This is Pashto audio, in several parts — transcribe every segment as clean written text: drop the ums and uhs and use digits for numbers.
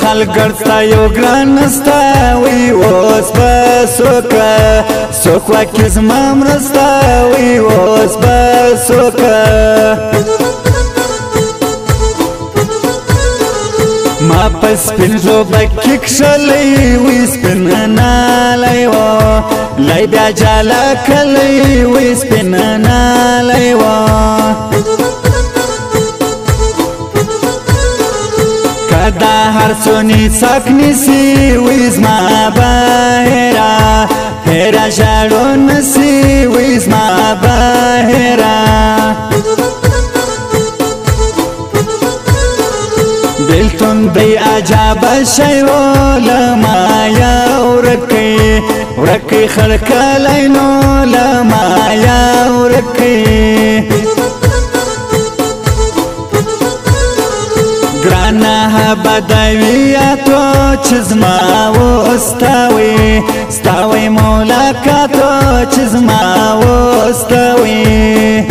خلګرتا یو ګران نستا وی اوس بسوکا سوک واکې زما مرستا وی اوس بسوکا ما په سپین ژوبه کې کښلی وی سپین نالی و لی بیا جاله کلی وی سپین نالی و دا هر سونی څک نیسی وی زما بهرا هرا ژاړو نسی وی زما بهرا بلتون دی عجاب شی و لما یا ورکی خلکلی نو لما یا ورکی گرانا بدویاتو چزما وستاوی ستاوی ملاقاتو چزما وستاوی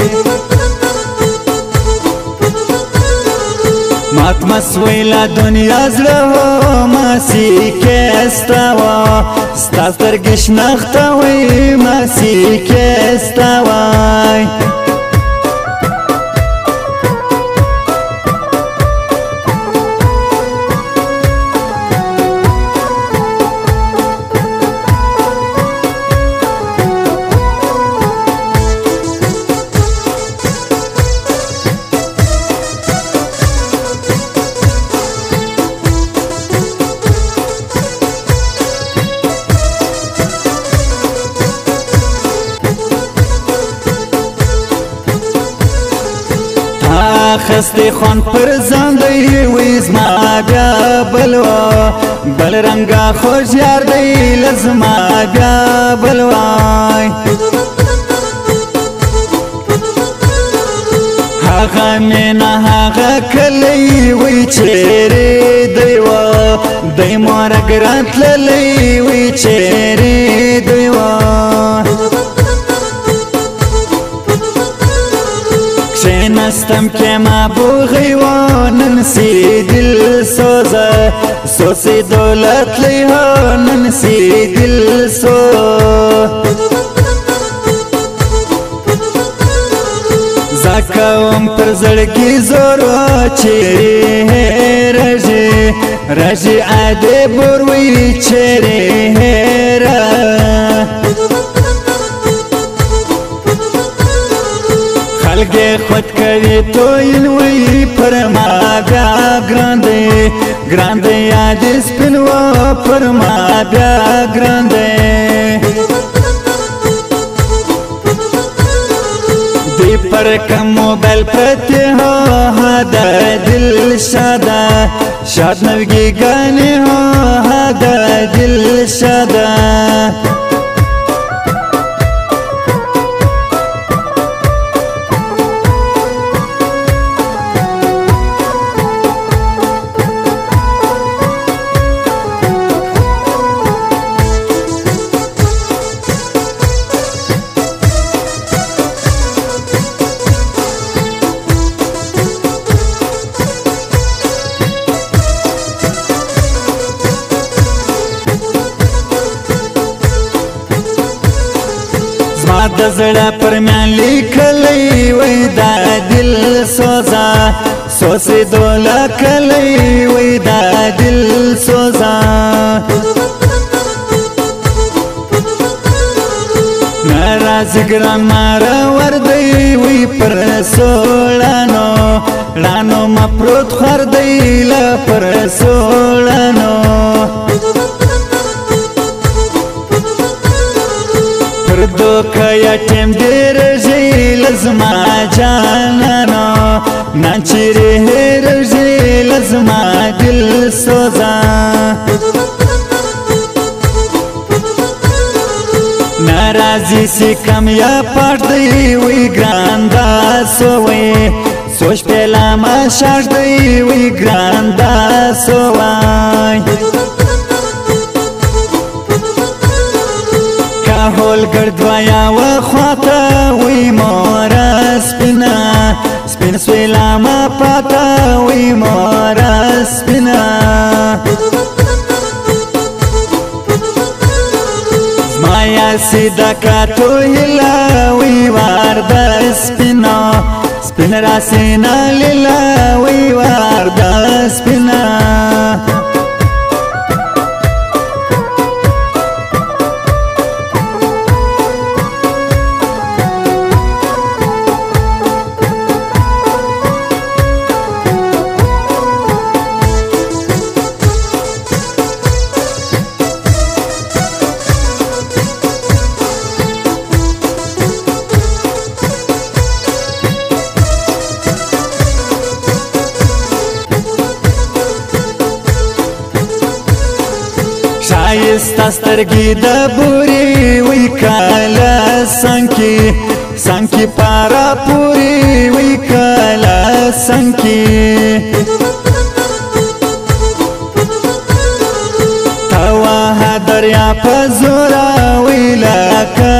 مات مسوی لا دنیا زلو ماسی کستاوا ستاستر گشنختاوی ماسی کستاوی خستی خون پر زندی وی زما بیا بلوا بل رنگا خوش یار دی لزما بیا بلوای هاغا مینا هاغا کلی وی چیری دیوا دی مورا گرانت للی وی چیری دیوا نستم که ما بوغی و ننسی دل سوزا سوسی دولت لی ها ننسی دل سوز زکاوم پر زړګي زور چیرې رژي عادي بوروي چیرې خلګي خود کوي توین وی پر ما بیا ګراندې یاد سپینو پر ما بیا ګراندې دی پر کم موبایل پرتی ہو هذا دل شادا شاد نوگی گانی ہو هذا دل شادا د زړه پر میان لیکلی وی دا دل سوزا سوسی دولا کلی وی دا دل سوزا ناراض ګران مارا وردی وی پر سوړانو لانو مپروت خردی ل پر سوړانو دو کیا ټیم ډیر ژی لزما جانانو ناچری هر ژی لزما دل سوزا ناراضی سی کم یا پټ دی وی ګراندا سوې سوچ پهلا ما شاش دی وی ګراندا سوای هول گردوایا و خواتا وی مورا سپینا سپین سویلا ما پاتا وی مورا سپینا سیدا کاتو هلا وی وار د سپینا سپین را سینا لیلا وی وار د سپینا شایسته سترګې د بوري وی کاله سنکی پارا پوری وی کاله سنکی تواها دریا په زورا وی لکه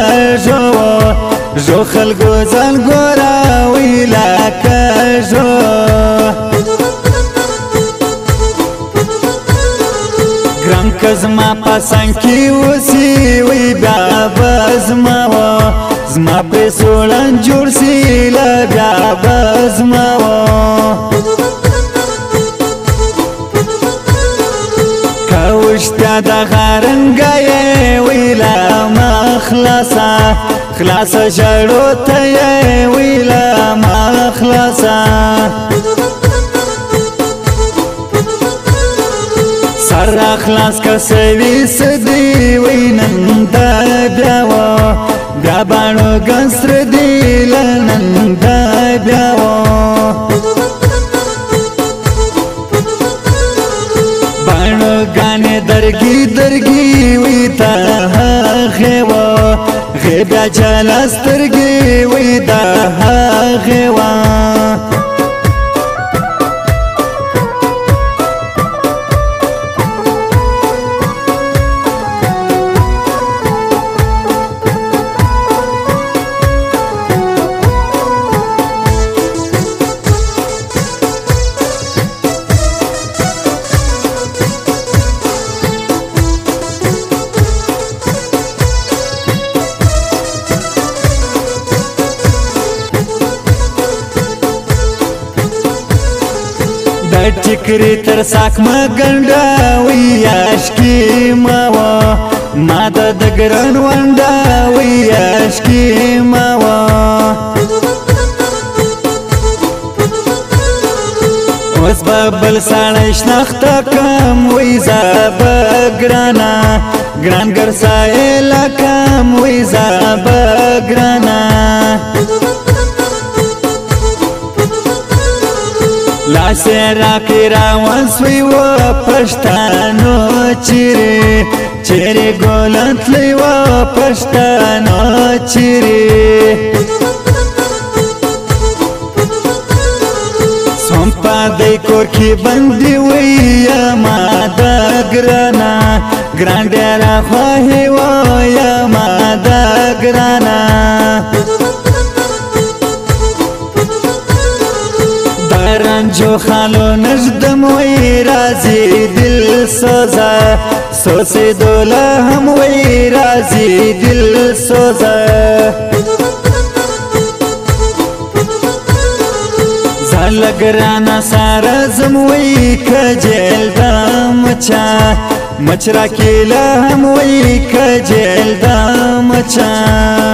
جو خلکو زلګورا وی لکه جو ګران کزما پسند کی وسی وی بیا بزما و زما په سولن جوړ سی لا بیا بزما و کوشتا د غرنګي وی لا خلاصه جړو ته وی لا خلاصه سر خلاص کسوي سدي وینن دا بیا باڼو ګنسر دی لنن دا بیا باڼو ګانې درګي وی ته غه بیا جلسترګي وی دا غوا ټکری تر ساک مګنډا وی عاشقي ما د ګران وندا وی عاشقي ما اوس بل سړی شناخته کم وی زاب ګران ګر سایل کم وی زاب ګرانا لاسه راکی راوان سوی و پشتانو چیره گولنت لی و پشتانو چیره سوم پا دی کور کی بندی وی ما دا گران دیرا خواهی و ما دا گرانا رنجو خالو نجدم وی رازی دل سوزا سوسی دولا هم وی رازی دل سوزا زالگرانا سارزم وی کجل دا مچرا کیلا هم وی کجل دا مچا